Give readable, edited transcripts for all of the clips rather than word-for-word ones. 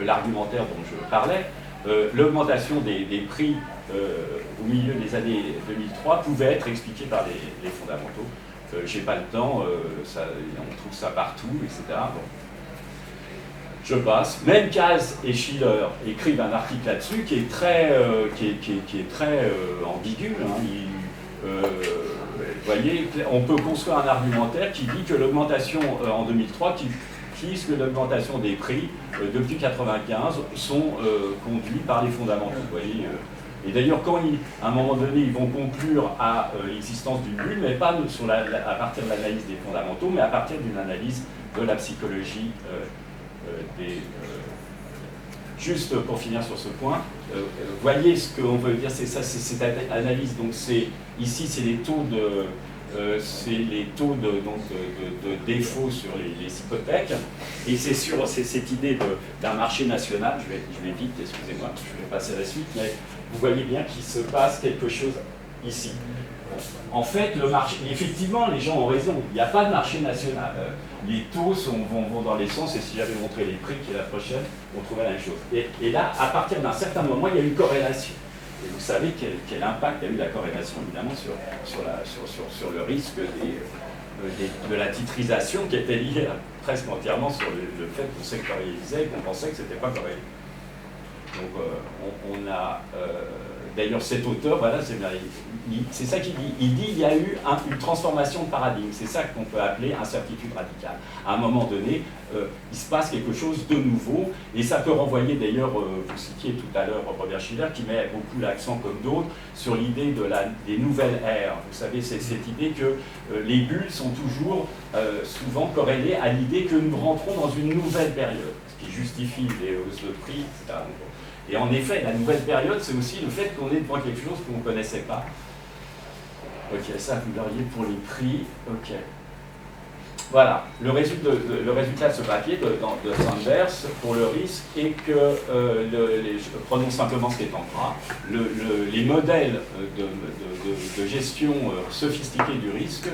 l'argumentaire dont je parlais, l'augmentation des prix au milieu des années 2003 pouvait être expliquée par les fondamentaux. J'ai pas le temps, on trouve ça partout, etc. Bon. Je passe. Même Kaz et Schiller écrivent un article là-dessus qui est très, ambigu. Hein. Vous voyez, on peut construire un argumentaire qui dit que l'augmentation en 2003, qui disent que l'augmentation des prix depuis 1995 sont conduits par les fondamentaux. Vous voyez, et d'ailleurs, quand à un moment donné, ils vont conclure à l'existence d'une bulle, mais pas à partir de l'analyse des fondamentaux, mais à partir d'une analyse de la psychologie juste pour finir sur ce point, voyez ce qu'on veut dire, c'est ça, c'est cette analyse. Donc ici, c'est les taux de défaut sur les hypothèques, et c'est cette idée d'un marché national. Je vais vite, excusez-moi, je vais passer à la suite, mais vous voyez bien qu'il se passe quelque chose ici. En fait, le marché, effectivement, les gens ont raison, il n'y a pas de marché national. Les taux vont dans les sens, et si j'avais montré les prix, qui est la prochaine, on trouvait la même chose. Et là, à partir d'un certain moment, il y a une corrélation. Et vous savez quel impact a eu la corrélation, évidemment, sur le risque de la titrisation, qui était liée presque entièrement sur le fait qu'on sectorialisait et qu'on pensait que ce n'était pas corrélé. Donc, on a... D'ailleurs, cet auteur, voilà, c'est ça qu'il dit. Il dit qu'il y a eu une transformation de paradigme. C'est ça qu'on peut appeler incertitude radicale. À un moment donné, il se passe quelque chose de nouveau, et ça peut renvoyer, d'ailleurs, vous citiez tout à l'heure Robert Schiller, qui met beaucoup l'accent, comme d'autres, sur l'idée des nouvelles ères. Vous savez, c'est cette idée que les bulles sont toujours souvent corrélées à l'idée que nous rentrons dans une nouvelle période, ce qui justifie les hausses de prix, etc. Et en effet, la nouvelle période, c'est aussi le fait qu'on est devant quelque chose qu'on ne connaissait pas. Ok, ça, vous l'auriez pour les prix. Ok. Voilà, le résultat de ce papier de Sanders pour le risque est que, prenons simplement ce qui est en gras, les modèles de gestion sophistiqués du risque,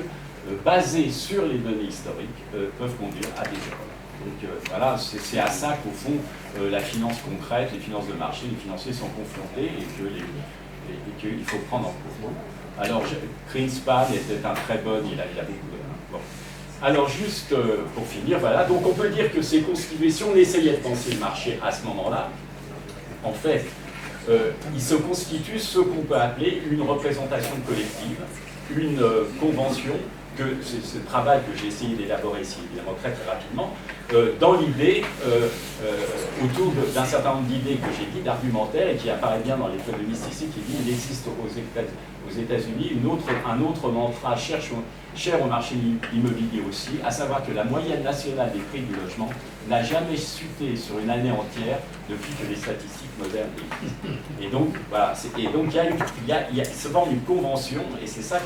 basés sur les données historiques, peuvent conduire à des erreurs. Donc voilà, c'est à ça qu'au fond, la finance concrète, les finances de marché, les financiers sont confrontés, et qu'il faut prendre en compte. Alors, Greenspan était un très bon, il a beaucoup de... Bon. Alors, juste pour finir, voilà, donc on peut dire que c'est constitué, si on essayait de penser le marché à ce moment-là, en fait, il se constitue ce qu'on peut appeler une représentation collective, une convention, que c'est ce travail que j'ai essayé d'élaborer ici, évidemment très très rapidement, dans l'idée, autour d'un certain nombre d'idées que j'ai dit, d'argumentaires, et qui apparaît bien dans l'économiste ici, qui dit qu'il existe aux États-Unis un autre mantra cher au marché immobilier aussi, à savoir que la moyenne nationale des prix du logement n'a jamais chuté sur une année entière depuis que les statistiques modernes existent. Et donc, voilà, il y a se forme une convention, et c'est ça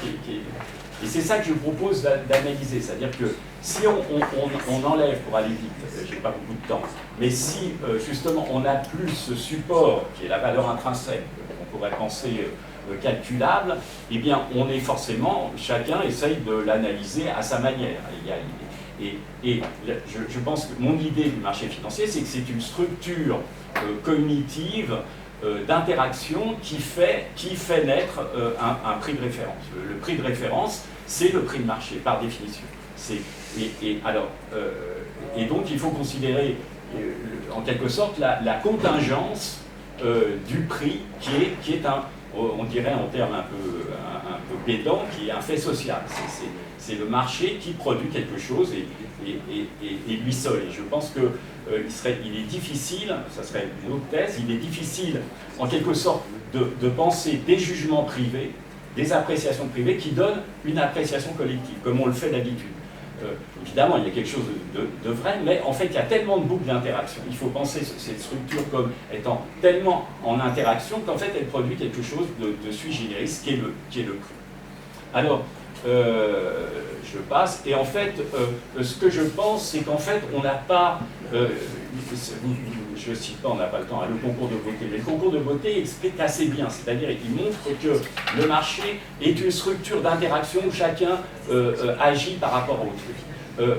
et c'est ça que je propose d'analyser, c'est-à-dire que si on enlève, pour aller vite, j'ai pas beaucoup de temps, mais si justement on n'a plus ce support qui est la valeur intrinsèque, qu'on pourrait penser calculable, eh bien on est forcément, chacun essaye de l'analyser à sa manière. Et je pense que mon idée du marché financier, c'est que c'est une structure cognitive d'interaction qui fait naître un prix de référence. Le prix de référence, c'est le prix de marché, par définition. Et donc, il faut considérer, en quelque sorte, la contingence du prix, qui est on dirait en termes un peu pédants, qui est un fait social. C'est le marché qui produit quelque chose et lui seul. Et je pense que il est difficile, ça serait une autre thèse, il est difficile en quelque sorte de penser des jugements privés, des appréciations privées qui donnent une appréciation collective, comme on le fait d'habitude. Évidemment, il y a quelque chose de vrai, mais en fait, il y a tellement de boucles d'interaction. Il faut penser cette structure comme étant tellement en interaction qu'en fait, elle produit quelque chose de sui generis, qui est le prix. Alors, je passe, et en fait, ce que je pense, c'est qu'en fait, on n'a pas, je ne cite pas, on n'a pas le temps, le concours de beauté, mais le concours de beauté explique assez bien, c'est-à-dire il montre que le marché est une structure d'interaction où chacun agit par rapport à autrui.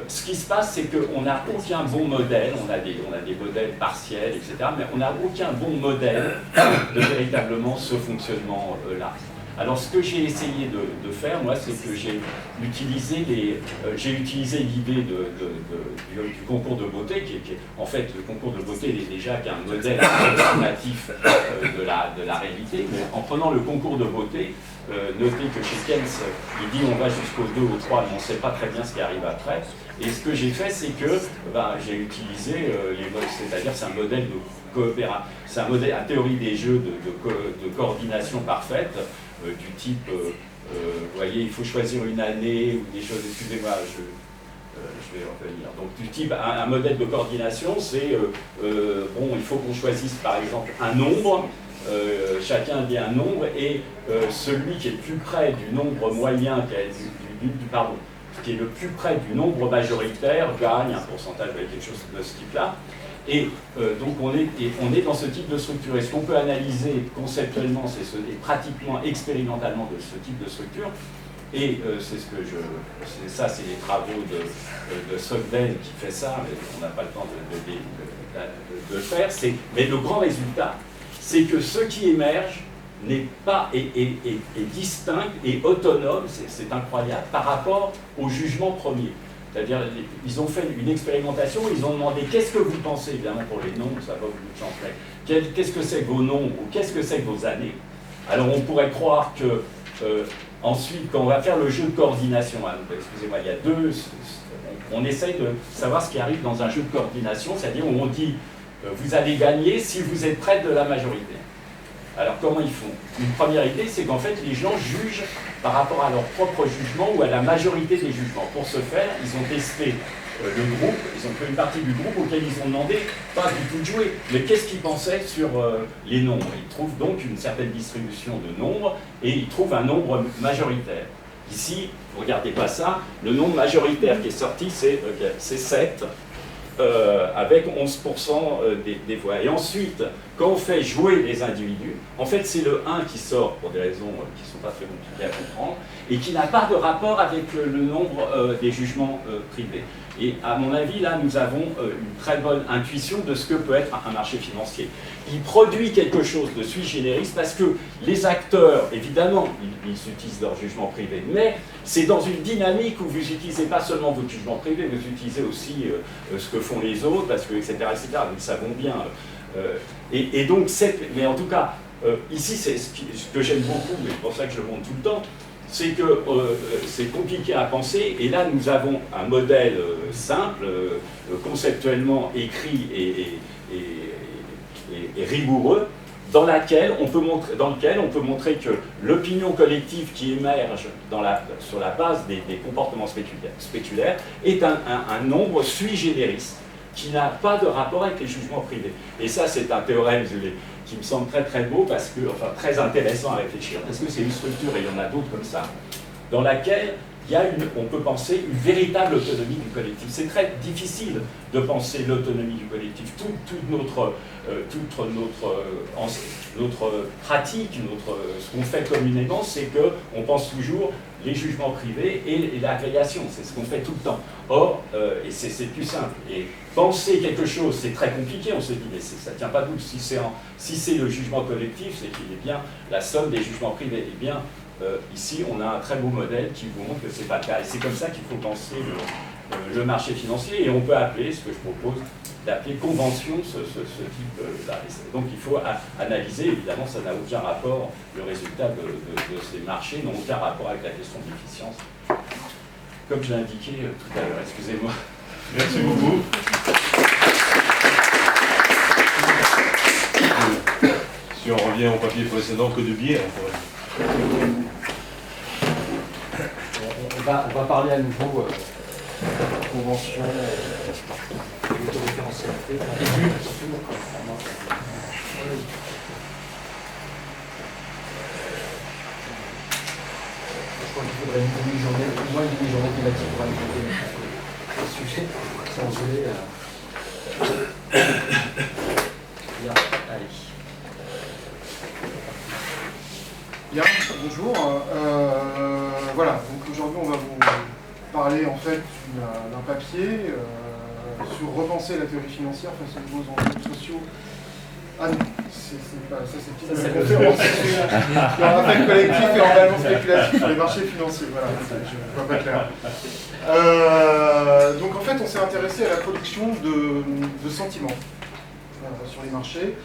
ce qui se passe, c'est qu'on n'a aucun bon modèle, on a des modèles partiels, etc., mais on n'a aucun bon modèle de véritablement ce fonctionnement-là. Alors ce que j'ai essayé de faire, moi, c'est que j'ai utilisé l'idée du concours de beauté, qui est en fait, le concours de beauté n'est déjà qu'un modèle approximatif de la réalité, mais en prenant le concours de beauté, notez que chez Keynes, il dit on va jusqu'au 2 ou 3, mais on ne sait pas très bien ce qui arrive après. Et ce que j'ai fait, c'est que j'ai utilisé les modes, c'est-à-dire c'est un modèle de coopération, c'est un modèle, la théorie des jeux de coordination parfaite, du type, vous voyez, il faut choisir une année ou des choses, excusez-moi, je vais revenir. Donc du type, un modèle de coordination, c'est, bon, il faut qu'on choisisse par exemple un nombre, chacun dit un nombre, et celui qui est le plus près du nombre moyen, qui est le plus près du nombre majoritaire, gagne un pourcentage avec quelque chose de ce type-là. Et donc on est dans ce type de structure. Et ce qu'on peut analyser conceptuellement, et pratiquement expérimentalement de ce type de structure, et c'est ce que ça c'est les travaux de Sogden qui fait ça, mais on n'a pas le temps de le faire, mais le grand résultat, c'est que ce qui émerge n'est pas, est distinct et autonome, c'est incroyable, par rapport au jugement premier. C'est-à-dire, ils ont fait une expérimentation, ils ont demandé qu'est-ce que vous pensez, évidemment pour les nombres, ça va vous changer, qu'est-ce que c'est que vos nombres ou qu'est-ce que c'est que vos années. Alors on pourrait croire que, ensuite, quand on va faire le jeu de coordination, hein, excusez-moi, il y a deux, on essaye de savoir ce qui arrive dans un jeu de coordination, c'est-à-dire où on dit, vous allez gagner si vous êtes près de la majorité. Alors comment ils font? Une première idée, c'est qu'en fait les gens jugent par rapport à leur propre jugement ou à la majorité des jugements. Pour ce faire, ils ont testé le groupe, ils ont pris une partie du groupe auquel ils ont demandé, pas du tout de jouer, mais qu'est-ce qu'ils pensaient sur les nombres. Ils trouvent donc une certaine distribution de nombres et ils trouvent un nombre majoritaire. Ici, vous ne regardez pas ça, le nombre majoritaire qui est sorti, c'est 7. Avec 11% des voix. Et ensuite, quand on fait jouer les individus, en fait c'est le 1 qui sort pour des raisons qui ne sont pas très compliquées à comprendre et qui n'a pas de rapport avec le nombre des jugements privés. Et à mon avis, là, nous avons une très bonne intuition de ce que peut être un marché financier. Il produit quelque chose de sui generis parce que les acteurs, évidemment, ils utilisent leur jugement privé, mais c'est dans une dynamique où vous n'utilisez pas seulement votre jugement privé, vous utilisez aussi ce que font les autres, parce que, etc., etc., nous le savons bien. Et donc, mais en tout cas, ici, c'est ce que j'aime beaucoup, mais c'est pour ça que je le montre tout le temps, c'est que c'est compliqué à penser, et là nous avons un modèle simple, conceptuellement écrit et rigoureux, dans lequel on peut montrer que l'opinion collective qui émerge sur la base des comportements spéculaires est un nombre sui generis, qui n'a pas de rapport avec les jugements privés. Et ça, c'est un théorème qui me semble très très beau, enfin très intéressant à réfléchir, parce que c'est une structure, et il y en a d'autres comme ça, dans laquelle il y a on peut penser une véritable autonomie du collectif. C'est très difficile de penser l'autonomie du collectif. Toute notre pratique, ce qu'on fait communément, c'est qu'on pense toujours les jugements privés et l'agrégation. C'est ce qu'on fait tout le temps. Or, et c'est plus simple. Et penser quelque chose, c'est très compliqué. On se dit, mais ça ne tient pas debout. Si c'est le jugement collectif, c'est qu'il est bien la somme des jugements privés. Eh bien, ici, on a un très beau modèle qui vous montre que ce n'est pas le cas. Et c'est comme ça qu'il faut penser le marché financier. Et on peut appeler, ce que je propose, d'appeler convention ce type-là. Donc il faut analyser, évidemment, ça n'a aucun rapport, le résultat de ces marchés n'a aucun rapport avec la question de l'efficience. Comme je l'ai indiqué tout à l'heure, excusez-moi. Merci beaucoup. Si on revient au papier précédent, que de biais, on va parler à nouveau convention d'autoréférentialité. Je crois qu'il faudrait une demi-journée, au moins une demi-journée thématique pour alimenter le sujet, sans geler. Bien, allez. Bien, bonjour. Voilà, donc aujourd'hui on va vous parler en fait d'un papier sur repenser la théorie financière face aux nouveaux enjeux sociaux. Ah non, c'est pas ça, c'est une conférence sur l'affect collectif et environnement spéculatif sur les marchés financiers. Voilà, je ne vois pas clair. Donc en fait, on s'est intéressé à la production de sentiments sur les marchés.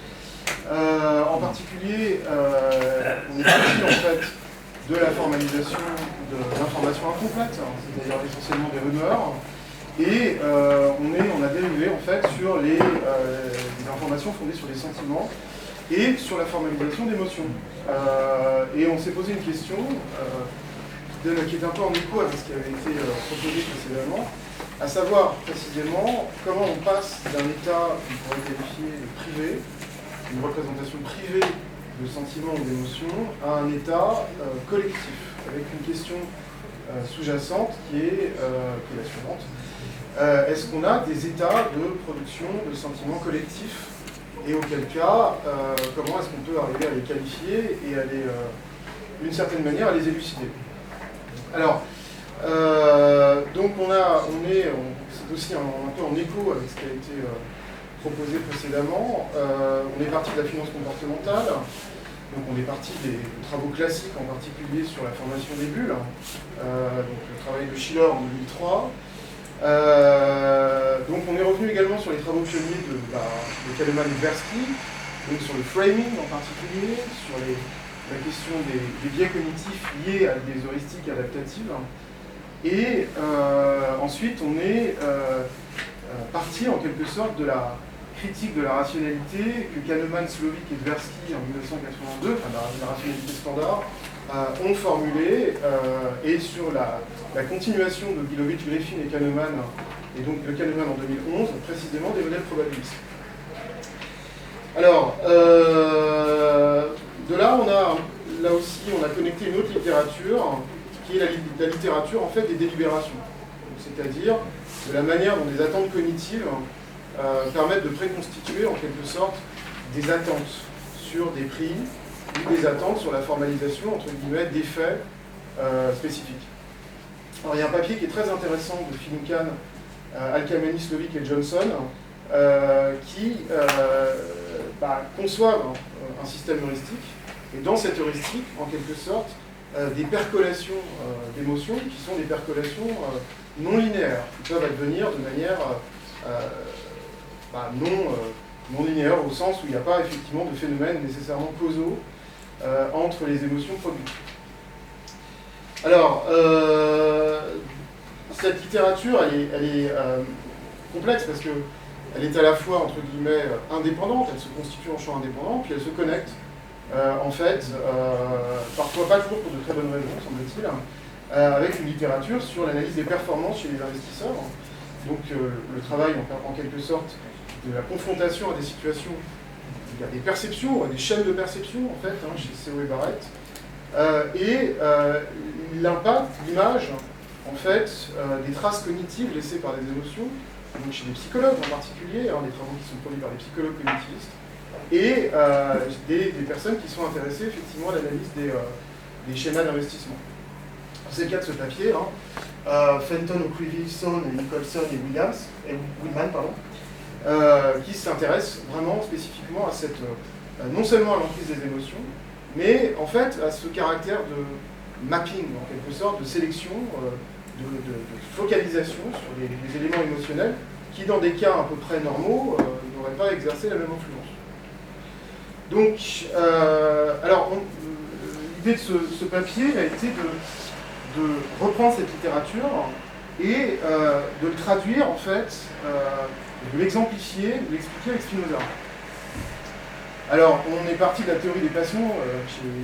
En particulier, on est parti en fait de la formalisation d'informations incomplètes, c'est-à-dire essentiellement des rumeurs, et on a dérivé en fait sur les informations fondées sur les sentiments et sur la formalisation d'émotions. Et on s'est posé une question qui est un peu en écho avec ce qui avait été proposé précédemment, à savoir précisément comment on passe d'un état qu'on pourrait qualifier de privé, une représentation privée de sentiments ou d'émotions, à un état collectif, avec une question sous-jacente qui est la suivante. Est-ce qu'on a des états de production de sentiments collectifs? Et auquel cas, comment est-ce qu'on peut arriver à les qualifier et à les, d'une certaine manière, à les élucider? Alors, donc c'est aussi un peu en écho avec ce qui a été proposé précédemment. On est parti de la finance comportementale, donc on est parti des travaux classiques, en particulier sur la formation des bulles, donc le travail de Shiller en 2003. Donc on est revenu également sur les travaux pionniers de Kahneman et Tversky, donc sur le framing en particulier, sur la question des biais cognitifs liés à des heuristiques adaptatives. Et ensuite on est parti en quelque sorte de la critique de la rationalité que Kahneman, Slovic et Tversky en 1982, enfin la rationalité standard, ont formulée, et sur la continuation de Gilovich, Griffin et Kahneman, et donc de Kahneman en 2011, précisément des modèles probabilistes. Alors, de là, là aussi, on a connecté une autre littérature, qui est la littérature en fait des délibérations, c'est-à-dire de la manière dont des attentes cognitives permettent de préconstituer en quelque sorte des attentes sur des prix ou des attentes sur la formalisation entre guillemets d'effets spécifiques. Alors il y a un papier qui est très intéressant de Finucane, Al-Khamenei, Slovic et Johnson qui conçoivent un système heuristique et dans cette heuristique en quelque sorte des percolations d'émotions qui sont des percolations non linéaires, qui peuvent advenir de manière non linéaire au sens où il n'y a pas effectivement de phénomènes nécessairement causaux entre les émotions produites. Alors, cette littérature, elle est complexe parce qu'elle est à la fois, entre guillemets, indépendante, elle se constitue en champ indépendant, puis elle se connecte, en fait, parfois pas toujours pour de très bonnes raisons, semble-t-il, avec une littérature sur l'analyse des performances chez les investisseurs. Donc le travail, en quelque sorte, de la confrontation à des situations, il y a des perceptions, des chaînes de perception, en fait, chez C.O. et Barrett, et l'impact, l'image, en fait, des traces cognitives laissées par les émotions, donc chez des psychologues en particulier, des travaux qui sont produits par des psychologues cognitivistes, et des personnes qui sont intéressées effectivement à l'analyse des schémas d'investissement. C'est le cas de ce papier, Fenton, O'Creevy-Son, Nicholson et Willman, qui s'intéressent vraiment spécifiquement à cette, non seulement à l'emprise des émotions, mais en fait à ce caractère de mapping, en quelque sorte, de sélection, de focalisation sur les éléments émotionnels qui, dans des cas à peu près normaux, n'auraient pas exercé la même influence. Donc, l'idée de ce papier a été de reprendre cette littérature et de le traduire, en fait, de l'exemplifier, de l'expliquer avec Spinoza. Alors, on est parti de la théorie des passions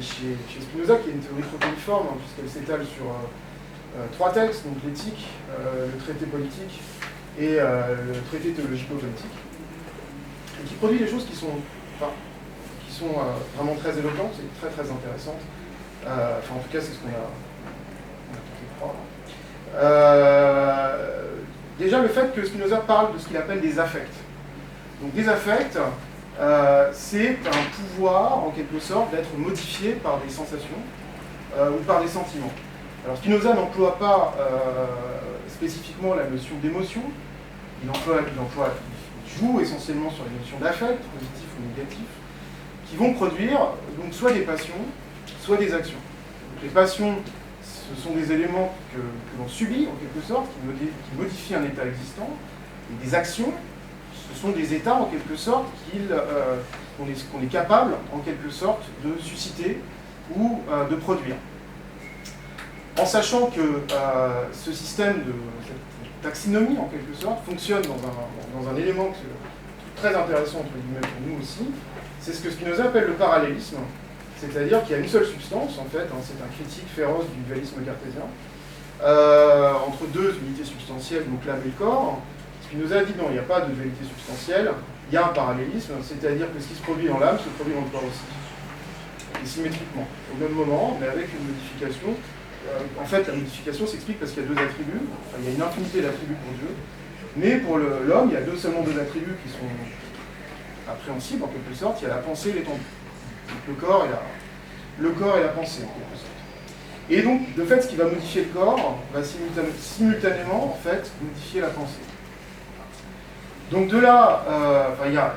chez Spinoza, qui est une théorie protéiforme, puisqu'elle s'étale sur 3 textes, donc l'éthique, le traité politique et le traité théologico-politique, et qui produit des choses qui sont vraiment très éloquentes et très très intéressantes. En tout cas, c'est ce qu'on a tenté de croire. Déjà, le fait que Spinoza parle de ce qu'il appelle des affects. Donc, des affects, c'est un pouvoir, en quelque sorte, d'être modifié par des sensations ou par des sentiments. Alors Spinoza n'emploie pas spécifiquement la notion d'émotion, il joue essentiellement sur les notions d'affect, positif ou négatif, qui vont produire donc soit des passions, soit des actions. Donc, les passions, ce sont des éléments que l'on subit en quelque sorte, qui modifient un état existant, et des actions, ce sont des états en quelque sorte qu'on est capable en quelque sorte de susciter ou de produire. En sachant que ce système de cette taxinomie en quelque sorte fonctionne dans un élément très intéressant entre guillemets pour nous aussi, c'est ce que Spinoza appelle le parallélisme, c'est-à-dire qu'il y a une seule substance en fait, c'est un critique féroce du dualisme cartésien, entre deux unités substantielles, donc l'âme et le corps. Spinoza dit non, il n'y a pas de dualité substantielle, il y a un parallélisme, c'est-à-dire que ce qui se produit dans l'âme se produit dans le corps aussi, et symétriquement, au même moment, mais avec une modification. En fait, la modification s'explique parce qu'il y a deux attributs, enfin, il y a une infinité d'attributs pour Dieu, mais pour l'homme, il y a seulement deux attributs qui sont appréhensibles en quelque sorte, il y a la pensée et l'étendue. Donc le corps et la pensée en quelque sorte. Et donc, de fait, ce qui va modifier le corps va simultanément en fait modifier la pensée. Donc de là, il y a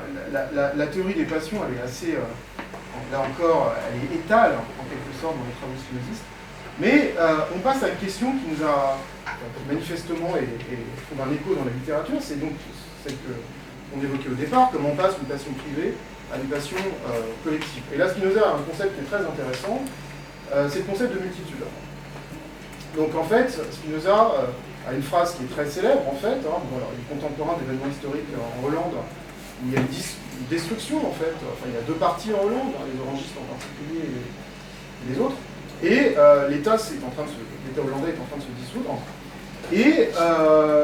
la théorie des passions, elle est assez, là encore, elle est étale en quelque sorte dans les travaux spinozistes. Mais on passe à une question qui nous a manifestement et trouve un écho dans la littérature, c'est donc celle qu'on évoquait au départ, comment on passe d'une passion privée à une passion collective. Et là, Spinoza a un concept qui est très intéressant, c'est le concept de multitude. Donc en fait, Spinoza a une phrase qui est très célèbre, en fait, alors, il est contemporain d'événements historiques en Hollande, où il y a une destruction, en fait, il y a deux partis en Hollande, les orangistes en particulier et les autres. Et l'État hollandais est en train de se dissoudre. Et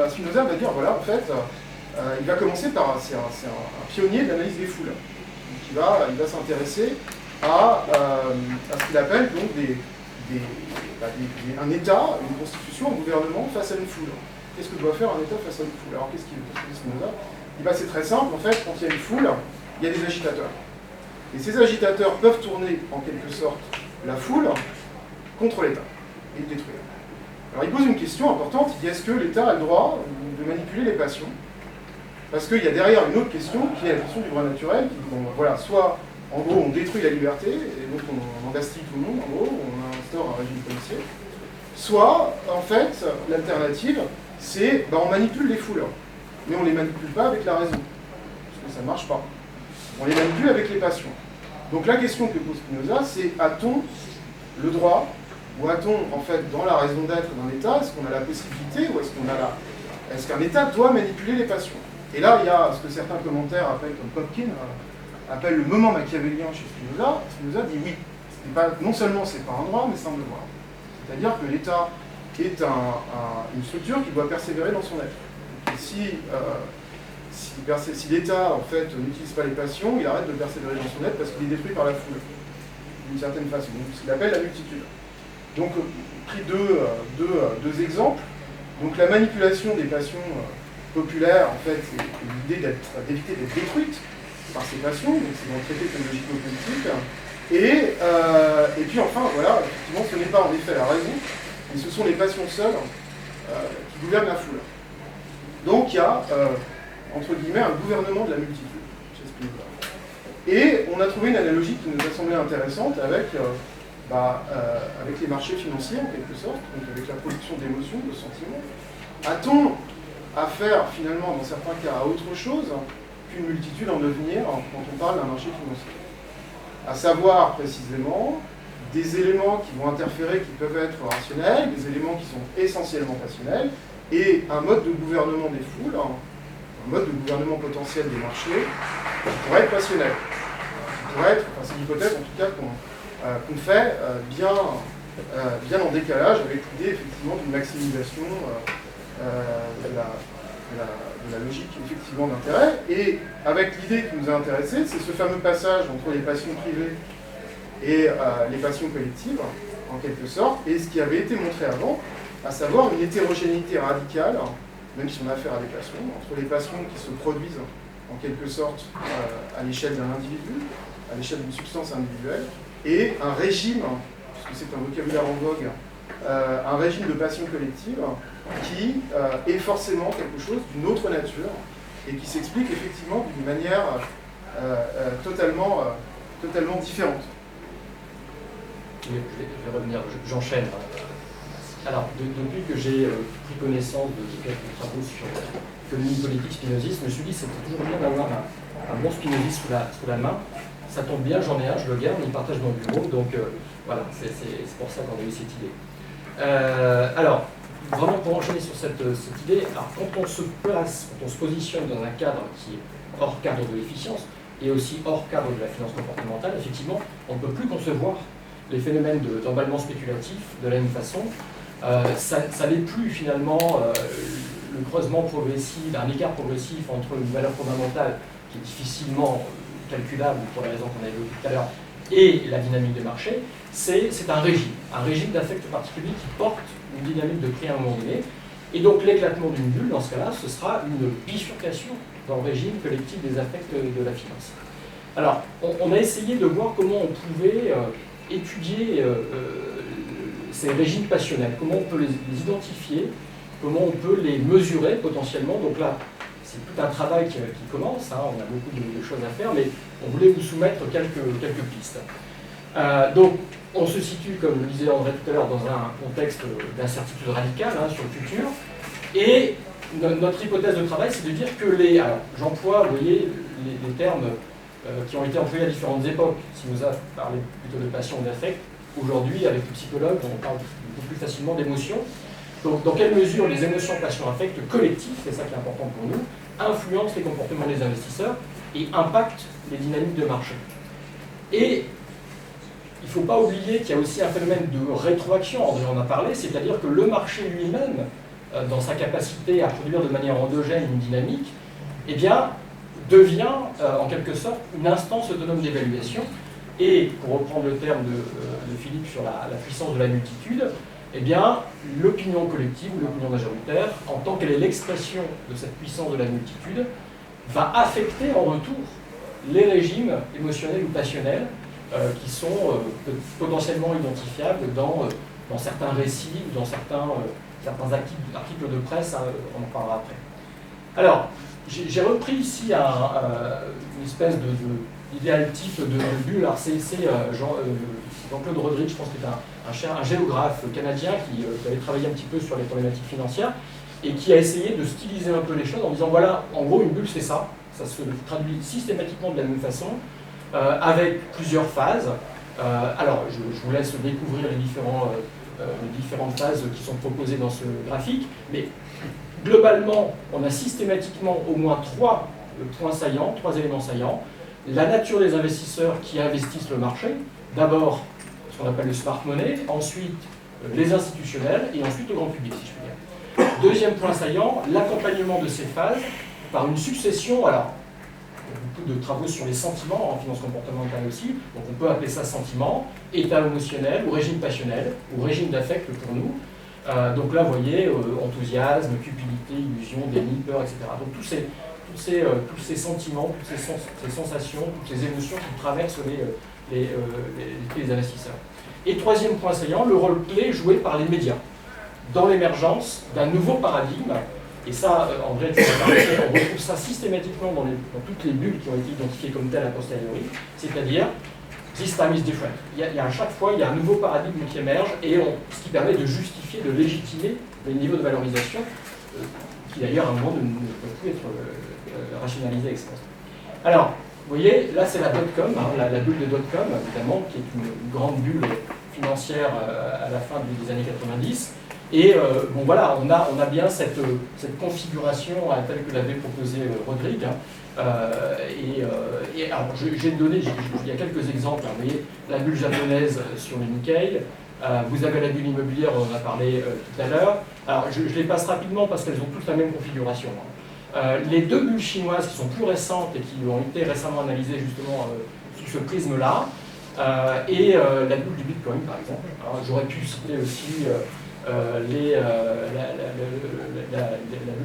Spinoza va dire, voilà, en fait, il va commencer par, c'est un pionnier de l'analyse des foules. Donc il va s'intéresser à ce qu'il appelle donc un État, une constitution, un gouvernement face à une foule. Qu'est-ce que doit faire un État face à une foule? Alors qu'est-ce qu'il dit Spinoza? C'est très simple, en fait, quand il y a une foule, il y a des agitateurs. Et ces agitateurs peuvent tourner, en quelque sorte, la foule contre l'État et le détruire. Alors il pose une question importante, il dit est-ce que l'État a le droit de manipuler les passions? Parce qu'il y a derrière une autre question qui est la question du droit naturel, qui dit, bon, voilà, soit en gros on détruit la liberté, et donc on embastille tout le monde, en gros, on instaure un régime policier, soit en fait l'alternative c'est on manipule les foules, mais on ne les manipule pas avec la raison, parce que ça ne marche pas. On les manipule avec les passions. Donc la question que pose Spinoza, c'est a-t-on le droit, ou a-t-on, en fait, dans la raison d'être d'un État, est-ce qu'on a la possibilité, ou est-ce qu'un État doit manipuler les passions? Et là, il y a ce que certains commentaires appellent, comme Popkin, appelle le moment machiavélien chez Spinoza. Spinoza dit oui. Non seulement c'est pas un droit, mais c'est un devoir. C'est-à-dire que l'État est une structure qui doit persévérer dans son être. Et si l'État, en fait, n'utilise pas les passions, il arrête de persévérer dans son être parce qu'il est détruit par la foule, d'une certaine façon. Donc, ce qu'il appelle la multitude. Donc, pris deux exemples. Donc, la manipulation des passions populaires, en fait, c'est l'idée d'éviter d'être détruite par ces passions, donc c'est dans le traité de logico-politique. Et puis, enfin, voilà, effectivement, ce n'est pas en effet la raison, mais ce sont les passions seules qui gouvernent la foule. Donc, il y a, entre guillemets, un gouvernement de la multitude chez Spinoza. Et on a trouvé une analogie qui nous a semblé intéressante avec les marchés financiers, en quelque sorte, donc avec la production d'émotions, de sentiments. A-t-on affaire, finalement, dans certains cas, à autre chose qu'une multitude en devenir quand on parle d'un marché financier? À savoir, précisément, des éléments qui vont interférer, qui peuvent être rationnels, des éléments qui sont essentiellement passionnels, et un mode de gouvernement des foules, un mode de gouvernement potentiel des marchés, qui pourrait être passionnel. Qui pourrait être, c'est l'hypothèse en tout cas qu'on fait bien en décalage avec l'idée effectivement d'une maximisation de la logique effectivement d'intérêt. Et avec l'idée qui nous a intéressé, c'est ce fameux passage entre les passions privées et les passions collectives, en quelque sorte, et ce qui avait été montré avant, à savoir une hétérogénéité radicale, même si on a affaire à des passions, entre les passions qui se produisent en quelque sorte à l'échelle d'un individu, à l'échelle d'une substance individuelle, et un régime, puisque c'est un vocabulaire en vogue un régime de passion collective qui est forcément quelque chose d'une autre nature et qui s'explique effectivement d'une manière totalement différente. Je vais revenir, j'enchaîne. Alors, depuis que j'ai pris connaissance de quelques travaux sur l'économie politique spinoziste, je me suis dit que c'était toujours bien d'avoir un bon spinoziste sous la main. Ça tombe bien, j'en ai un, je le garde, il partage mon bureau, donc voilà, c'est pour ça qu'on a eu cette idée. Alors, vraiment pour enchaîner sur cette idée, alors, quand on se place, quand on se positionne dans un cadre qui est hors cadre de l'efficience, et aussi hors cadre de la finance comportementale, effectivement, on ne peut plus concevoir les phénomènes d'emballement spéculatif de la même façon. Ça n'est plus finalement le creusement progressif, un écart progressif entre une valeur fondamentale qui est difficilement calculable pour les raisons qu'on a évoquées tout à l'heure et la dynamique de marché, c'est un régime d'affect particulier qui porte une dynamique de prix à un moment donné. Et donc l'éclatement d'une bulle, dans ce cas-là, ce sera une bifurcation dans le régime collectif des affects de la finance. Alors, on a essayé de voir comment on pouvait étudier ces régimes passionnels, comment on peut les identifier, comment on peut les mesurer potentiellement. Donc là, c'est tout un travail qui commence, hein, on a beaucoup de choses à faire, mais on voulait vous soumettre quelques pistes. Donc, on se situe, comme le disait André tout à l'heure, dans un contexte d'incertitude radicale hein, sur le futur, et notre hypothèse de travail, c'est de dire que alors, j'emploie, vous voyez, les termes qui ont été employés à différentes époques. Si vous avez parlé plutôt de passion ou d'affect, aujourd'hui, avec les psychologues, on parle beaucoup plus facilement d'émotions. Donc, dans quelle mesure les émotions, passion, affect collectifs, c'est ça qui est important pour nous, influencent les comportements des investisseurs et impactent les dynamiques de marché. Et il ne faut pas oublier qu'il y a aussi un phénomène de rétroaction, André en a parlé, c'est-à-dire que le marché lui-même, dans sa capacité à produire de manière endogène une dynamique, eh bien, devient en quelque sorte une instance autonome d'évaluation. Et pour reprendre le terme de Philippe sur la puissance de la multitude, eh bien, l'opinion collective ou l'opinion majoritaire, en tant qu'elle est l'expression de cette puissance de la multitude, va affecter en retour les régimes émotionnels ou passionnels qui sont potentiellement identifiables dans certains récits ou dans certains articles de presse, hein, on en parlera après. Alors, j'ai repris ici une espèce d'idéal type de bulle. Alors, c'est Jean-Claude Rodrigue, je pense que c'est un géographe canadien qui avait travaillé un petit peu sur les problématiques financières et qui a essayé de styliser un peu les choses en disant voilà, en gros, une bulle, c'est ça. Ça se traduit systématiquement de la même façon, avec plusieurs phases. Alors, je vous laisse découvrir les différentes phases qui sont proposées dans ce graphique, mais globalement, on a systématiquement au moins trois points saillants, trois éléments saillants. La nature des investisseurs qui investissent le marché, d'abord ce qu'on appelle le smart money, ensuite les institutionnels et ensuite le grand public, si je puis dire. Deuxième point saillant, l'accompagnement de ces phases par une succession, alors il y a beaucoup de travaux sur les sentiments en finance comportementale aussi, donc on peut appeler ça sentiment, état émotionnel ou régime passionnel ou régime d'affect pour nous. Donc là, vous voyez, enthousiasme, cupidité, illusion, déni, peur, etc. Donc tous ces sentiments, toutes ces sensations, toutes ces émotions qui traversent les investisseurs. Et troisième point saillant, le rôle clé joué par les médias dans l'émergence d'un nouveau paradigme. Et ça, André, on retrouve ça systématiquement dans toutes les bulles qui ont été identifiées comme telles a posteriori, c'est-à-dire this time is different. À chaque fois, il y a un nouveau paradigme qui émerge, et ce qui permet de justifier, de légitimer les niveaux de valorisation, qui d'ailleurs à un moment ne peuvent plus être rationalisés, etc. Alors, vous voyez, là c'est la dot-com, hein, la bulle de dot-com, évidemment, qui est une grande bulle financière à la fin des années 90. Et bon voilà, on a bien cette configuration telle que l'avait proposé Rodrigue. Alors, j'ai donné, il y a quelques exemples. Hein, vous voyez, la bulle japonaise sur le Nikkei. Vous avez la bulle immobilière, on en a parlé tout à l'heure. Alors, je les passe rapidement parce qu'elles ont toutes la même configuration. Hein. Les deux bulles chinoises qui sont plus récentes et qui ont été récemment analysées justement sous ce prisme-là, et la bulle du Bitcoin, par exemple. J'aurais pu citer aussi la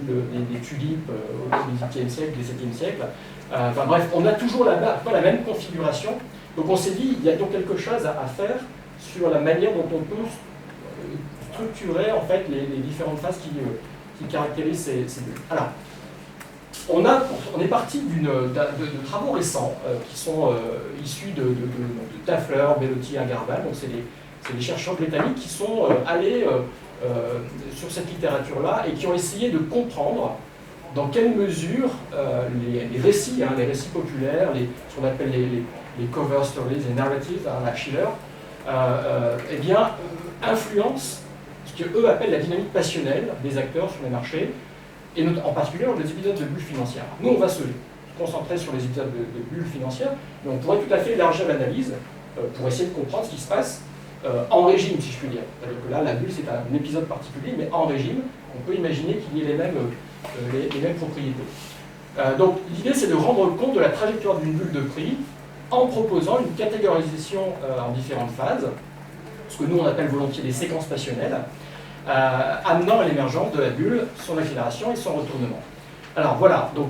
bulle des tulipes au XVIIIe siècle, du XVIIe siècle. Enfin bref, on a toujours la même configuration. Donc on s'est dit, il y a donc quelque chose à faire sur la manière dont on peut structurer en fait les différentes phases qui caractérisent ces bulles. Alors, on est parti de travaux récents qui sont issus de Tafler, Bellotti et Agarwal. Donc c'est des chercheurs britanniques qui sont allés sur cette littérature-là et qui ont essayé de comprendre dans quelle mesure les récits populaires, ce qu'on appelle les cover stories, les narratives à la Schiller, eh bien, influencent ce qu'eux appellent la dynamique passionnelle des acteurs sur les marchés, et en particulier dans les épisodes de bulles financières. Nous, on va se concentrer sur les épisodes de bulles financières, mais on pourrait tout à fait élargir l'analyse pour essayer de comprendre ce qui se passe en régime, si je puis dire. C'est-à-dire que là, la bulle, c'est un épisode particulier, mais en régime, on peut imaginer qu'il y ait les mêmes propriétés. Donc, l'idée, c'est de rendre compte de la trajectoire d'une bulle de prix en proposant une catégorisation en différentes phases, ce que nous, on appelle volontiers des séquences passionnelles, amenant à l'émergence de la bulle, son accélération et son retournement. Alors voilà, donc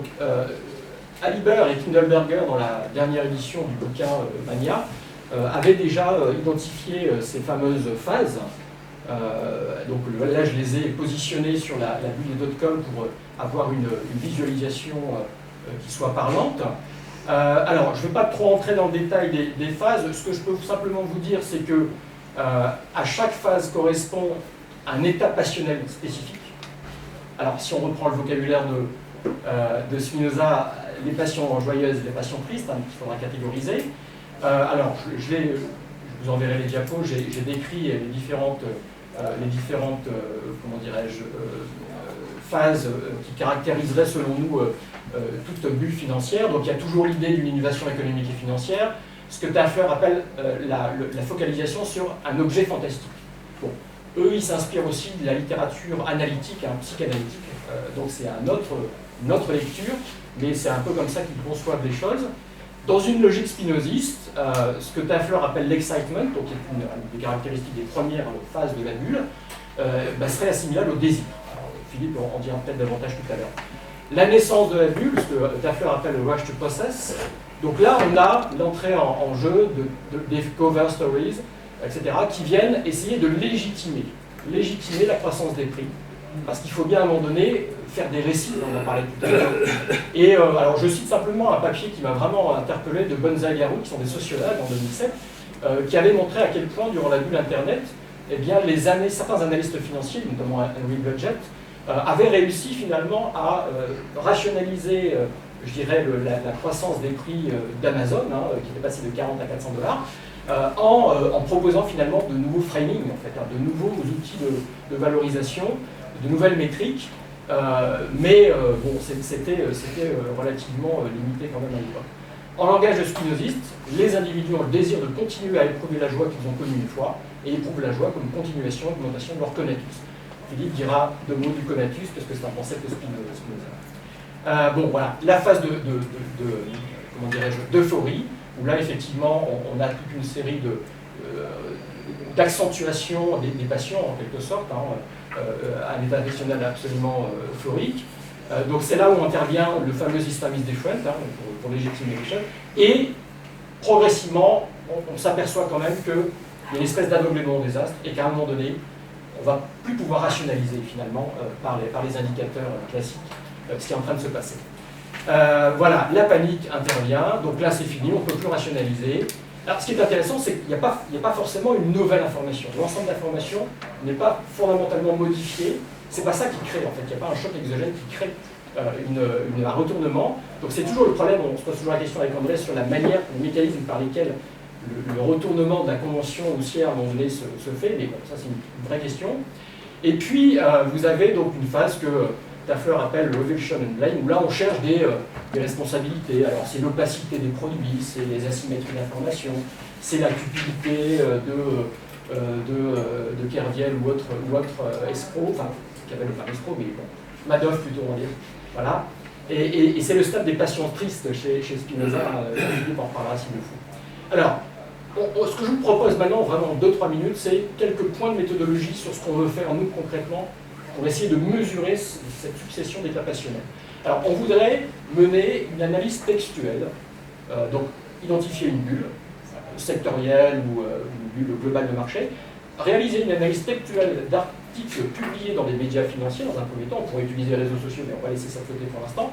Aliber et Kindleberger, dans la dernière édition du bouquin Mania, avaient déjà identifié ces fameuses phases. Donc là, je les ai positionnées sur la bulle des dot-com pour avoir une visualisation qui soit parlante. Alors, je ne vais pas trop entrer dans le détail des phases. Ce que je peux simplement vous dire, c'est que à chaque phase correspond un état passionnel spécifique. Alors, si on reprend le vocabulaire de Spinoza, les passions joyeuses et les passions tristes, qu'il faudra catégoriser. Alors, je vous enverrai les diapos, j'ai décrit les différentes comment dirais-je, phases qui caractériseraient selon nous toute bulle financière. Donc, il y a toujours l'idée d'une innovation économique et financière, ce que Tafler appelle la focalisation sur un objet fantastique. Bon. Eux, ils s'inspirent aussi de la littérature analytique, psychanalytique, donc c'est une autre lecture, mais c'est un peu comme ça qu'ils conçoivent les choses. Dans une logique spinoziste, ce que Tafler appelle l'excitement, donc qui est une des caractéristiques des premières phases de la bulle, serait assimilable au désir. Alors, Philippe en dira peut-être davantage tout à l'heure. La naissance de la bulle, ce que Tafler appelle le rush to possess, donc là on a l'entrée en jeu des cover stories, etc., qui viennent essayer de légitimer la croissance des prix. Parce qu'il faut bien à un moment donné faire des récits, on en parlait tout à l'heure. Et alors je cite simplement un papier qui m'a vraiment interpellé de Bonza et Garou, qui sont des sociologues en 2007, qui avaient montré à quel point, durant la bulle Internet, eh bien, certains analystes financiers, notamment Henry Blodgett, avaient réussi finalement à rationaliser, je dirais, la croissance des prix d'Amazon, qui était passé de 40 à 400 $, en proposant finalement de nouveaux framing, en fait, de nouveaux outils de valorisation, de nouvelles métriques, mais bon, c'était relativement limité quand même à l'époque. En langage spinoziste, les individus ont le désir de continuer à éprouver la joie qu'ils ont connue une fois, et éprouvent la joie comme continuation, augmentation de leur conatus. Philippe dira deux mots du conatus, parce que c'est un concept de Spinoza. Bon, voilà, la phase comment dirais-je, d'euphorie, où là, effectivement, on a toute une série d'accentuation des passions, en quelque sorte, à l'état national absolument euphorique. Donc c'est là où intervient le fameux Islamist different, pour légitimer les choses. Et progressivement, on s'aperçoit quand même qu'il y a une espèce d'aveuglement au désastre, et qu'à un moment donné, on ne va plus pouvoir rationaliser finalement par les indicateurs classiques ce qui est en train de se passer. Voilà, la panique intervient, donc là c'est fini, on ne peut plus rationaliser. Alors ce qui est intéressant, c'est qu'il n'y a pas forcément une nouvelle information. L'ensemble d'informations n'est pas fondamentalement modifié, c'est pas ça qui crée en fait, il n'y a pas un choc exogène qui crée un retournement. Donc c'est toujours le problème, on se pose toujours la question avec André sur la manière, le mécanisme par lesquels le retournement de la convention haussière à un moment donné se fait, mais bon, ça c'est une vraie question. Et puis vous avez donc une phase que Tafler appelle le revulsion and blame, où là on cherche des responsabilités. Alors c'est l'opacité des produits, c'est les asymétries d'information, c'est la cupidité de Kerviel ou autre escroc, enfin Kerviel n'est pas escroc, mais bon, Madoff plutôt on va dire. Voilà. Et c'est le stade des passions tristes chez Spinoza, Philippe en reparlera s'il le faut. Alors, ce que je vous propose maintenant, vraiment en 2-3 minutes, c'est quelques points de méthodologie sur ce qu'on veut faire nous concrètement pour essayer de mesurer cette succession d'états passionnels. Alors, on voudrait mener une analyse textuelle, donc identifier une bulle sectorielle ou une bulle globale de marché, réaliser une analyse textuelle articles publiés dans des médias financiers dans un premier temps. On pourrait utiliser les réseaux sociaux, mais on va laisser ça de côté pour l'instant.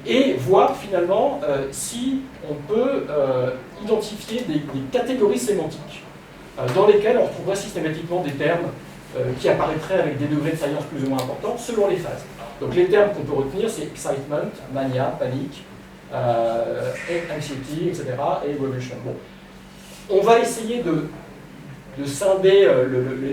Et voir finalement si on peut identifier des catégories sémantiques dans lesquelles on retrouverait systématiquement des termes qui apparaîtraient avec des degrés de science plus ou moins importants selon les phases. Donc les termes qu'on peut retenir, c'est excitement, mania, panique, anxiety, etc. et revolution. Bon. On va essayer de scinder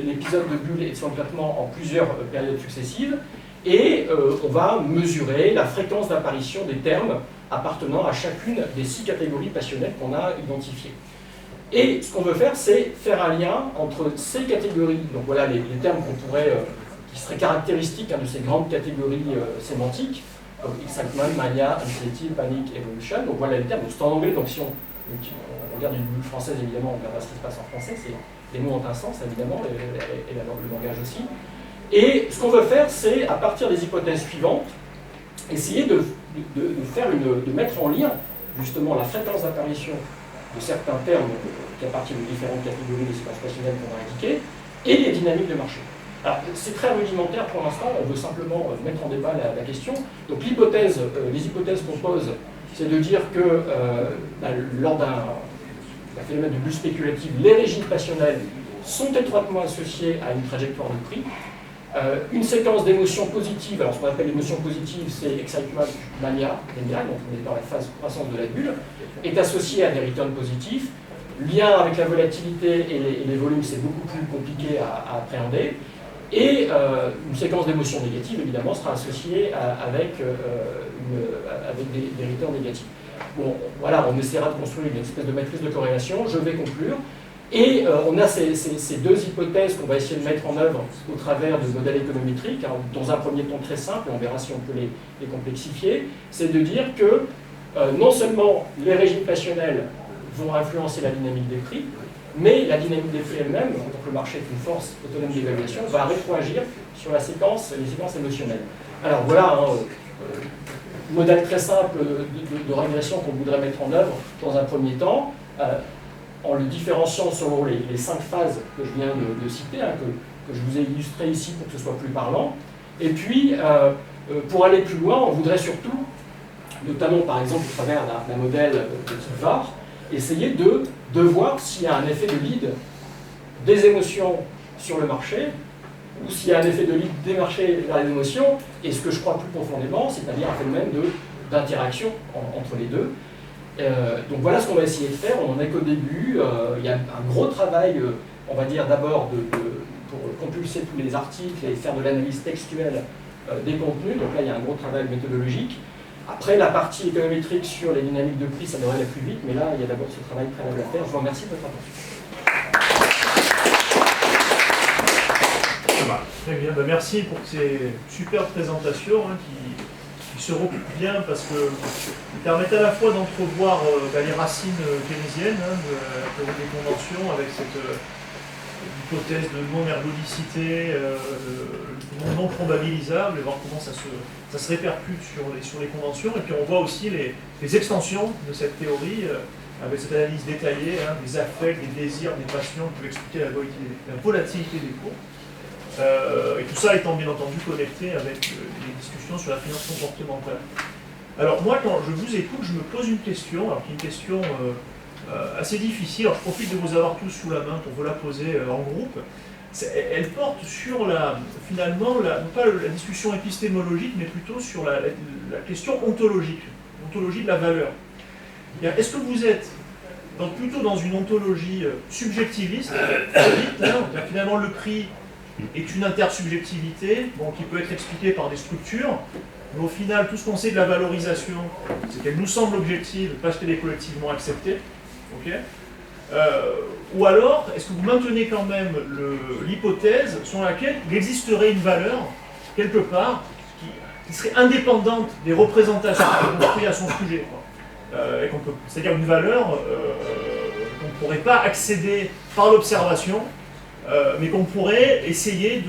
l'épisode de bulle et de son traitement en plusieurs périodes successives et on va mesurer la fréquence d'apparition des termes appartenant à chacune des 6 catégories passionnelles qu'on a identifiées. Et ce qu'on veut faire, c'est faire un lien entre ces catégories, donc voilà les termes qu'on pourrait, qui seraient caractéristiques de ces grandes catégories sémantiques, donc excitement, mania, anxiety, panique, evolution, donc voilà les termes, donc c'est en anglais, donc si on regarde une bulle française, évidemment, on verra ce qui se passe en français, les mots ont un sens, évidemment, et le langage aussi. Et ce qu'on veut faire, c'est, à partir des hypothèses suivantes, essayer de mettre en lien, justement, la fréquence d'apparition de certains termes qui appartiennent aux différentes catégories des séquences passionnelles qu'on a indiquées, et les dynamiques de marché. Alors, c'est très rudimentaire pour l'instant, on veut simplement mettre en débat la question. Donc, les hypothèses qu'on pose, c'est de dire que lors d'un phénomène de bulle spéculative, les régimes passionnels sont étroitement associés à une trajectoire de prix. Une séquence d'émotions positives, alors ce qu'on appelle l'émotion positive, c'est excitement, mania, donc on est dans la phase croissance de la bulle, est associée à des returns positifs. Lien avec la volatilité et les volumes, c'est beaucoup plus compliqué à appréhender. Et une séquence d'émotions négatives, évidemment, sera associée avec des returns négatifs. Bon, voilà, on essaiera de construire une espèce de matrice de corrélation, je vais conclure. Et on a ces 2 hypothèses qu'on va essayer de mettre en œuvre au travers de modèles économétriques, dans un premier temps très simple, on verra si on peut les complexifier, c'est de dire que non seulement les régimes passionnels vont influencer la dynamique des prix, mais la dynamique des prix elle-même, donc le marché est une force autonome d'évaluation, va rétroagir sur les séquences émotionnelles. Alors voilà, modèle très simple de régression qu'on voudrait mettre en œuvre dans un premier temps, en le différenciant selon les 5 phases que je viens de citer, que je vous ai illustrées ici pour que ce soit plus parlant. Et puis, pour aller plus loin, on voudrait surtout, notamment par exemple au travers d'un modèle de type VAR, essayer de voir s'il y a un effet de lead des émotions sur le marché, ou s'il y a un effet de lead des marchés vers les émotions, et ce que je crois plus profondément, c'est-à-dire un phénomène d'interaction entre les deux. Donc voilà ce qu'on va essayer de faire, on n'en est qu'au début, il y a un gros travail, on va dire d'abord pour compulser tous les articles et faire de l'analyse textuelle des contenus, donc là il y a un gros travail méthodologique. Après la partie économétrique sur les dynamiques de prix, ça devrait aller plus vite, mais là il y a d'abord ce travail préalable à faire. Je vous remercie de votre attention. Très bien, merci pour ces superbes présentations qui se recoupent bien parce qu'ils permettent à la fois d'entrevoir les racines keynésiennes de la théorie des conventions avec cette hypothèse de non-ergodicité, non probabilisable, et voir comment ça se répercute sur les conventions. Et puis on voit aussi les extensions de cette théorie avec cette analyse détaillée des affects, des désirs, des passions qui peut expliquer la volatilité des cours. Et tout ça étant bien entendu connecté avec les discussions sur la finance comportementale. Alors moi, quand je vous écoute, je me pose une question, alors qui est une question assez difficile. Alors je profite de vous avoir tous sous la main pour vous la poser en groupe. Elle porte sur finalement, non pas la discussion épistémologique, mais plutôt sur la question ontologique, l'ontologie de la valeur. Est-ce que vous êtes plutôt dans une ontologie subjectiviste, finalement le prix est une intersubjectivité qui peut être expliquée par des structures, mais au final, tout ce qu'on sait de la valorisation, c'est qu'elle nous semble objective parce qu'elle est collectivement acceptée. Okay, ou alors, est-ce que vous maintenez quand même l'hypothèse selon laquelle il existerait une valeur, quelque part, qui serait indépendante des représentations qu'on construit à son sujet, c'est-à-dire une valeur qu'on ne pourrait pas accéder par l'observation, mais qu'on pourrait essayer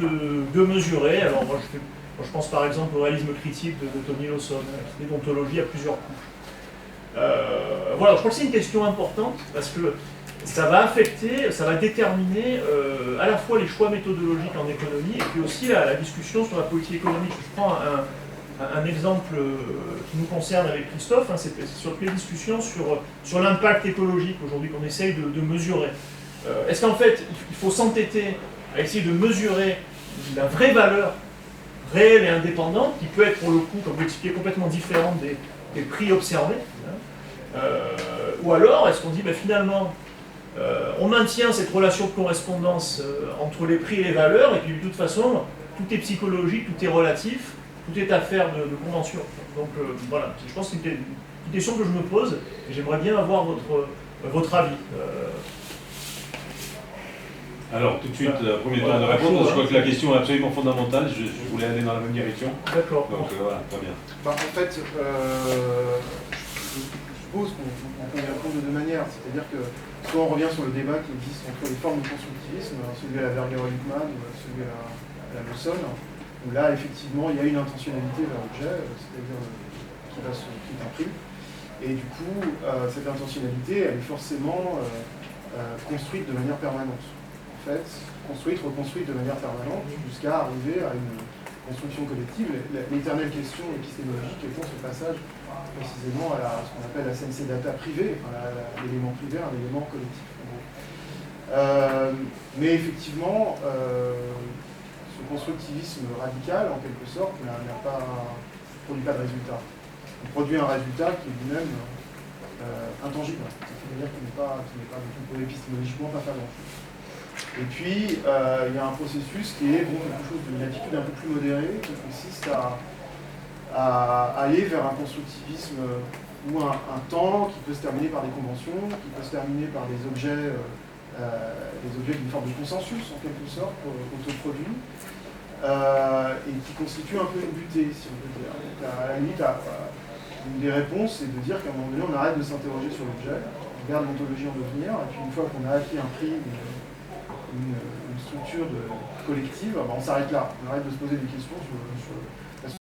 de mesurer. Alors moi je pense par exemple au réalisme critique de Tony Lawson, qui est d'ontologie à plusieurs couches. Voilà, je crois que c'est une question importante, parce que ça va affecter, ça va déterminer à la fois les choix méthodologiques en économie et puis aussi la discussion sur la politique économique. Je prends un exemple qui nous concerne avec Christophe, hein, c'est sur les discussions sur l'impact écologique aujourd'hui qu'on essaye de mesurer. Est-ce qu'en fait, il faut s'entêter à essayer de mesurer la vraie valeur réelle et indépendante, qui peut être pour le coup, comme vous l'expliquez, complètement différente des prix observés, hein, ou alors est-ce qu'on dit finalement on maintient cette relation de correspondance entre les prix et les valeurs, et puis de toute façon tout est psychologique, tout est relatif, tout est affaire de convention. Donc voilà, je pense que c'est une question que je me pose, et j'aimerais bien avoir votre avis. Alors, tout de suite, premier temps de réponse, je crois que la question est absolument fondamentale, je voulais aller dans la même direction. D'accord. Donc voilà, très bien. En fait, je suppose qu'on y répond de deux manières, c'est-à-dire que soit on revient sur le débat qui existe entre les formes de constructivisme, celui à la Berger-Lippmann ou celui à la Lawson, où là, effectivement, il y a une intentionnalité vers l'objet, c'est-à-dire qui est un prix. Et du coup, cette intentionnalité, elle est forcément construite de manière permanente. En fait, construite, reconstruite de manière permanente, jusqu'à arriver à une construction collective. L'éternelle question épistémologique étant ce passage précisément à ce qu'on appelle la sensei data privée, enfin, l'élément privé, un élément collectif. Mais effectivement, ce constructivisme radical, en quelque sorte, ne produit pas de résultat. Il produit un résultat qui est lui-même intangible. C'est-à-dire qu'il n'est pas épistémologiquement pas faire grand-chose. Et puis, il y a un processus qui est quelque chose d'une attitude un peu plus modérée, qui consiste à aller vers un constructivisme ou un temps qui peut se terminer par des conventions, qui peut se terminer par des objets d'une forme de consensus, en quelque sorte, autoproduits, et qui constitue un peu une butée, si on peut dire. Donc, à la limite, une des réponses, c'est de dire qu'à un moment donné, on arrête de s'interroger sur l'objet, on regarde l'ontologie en devenir, et puis une fois qu'on a acquis un prix, une structure collective, on s'arrête là. On arrête de se poser des questions sur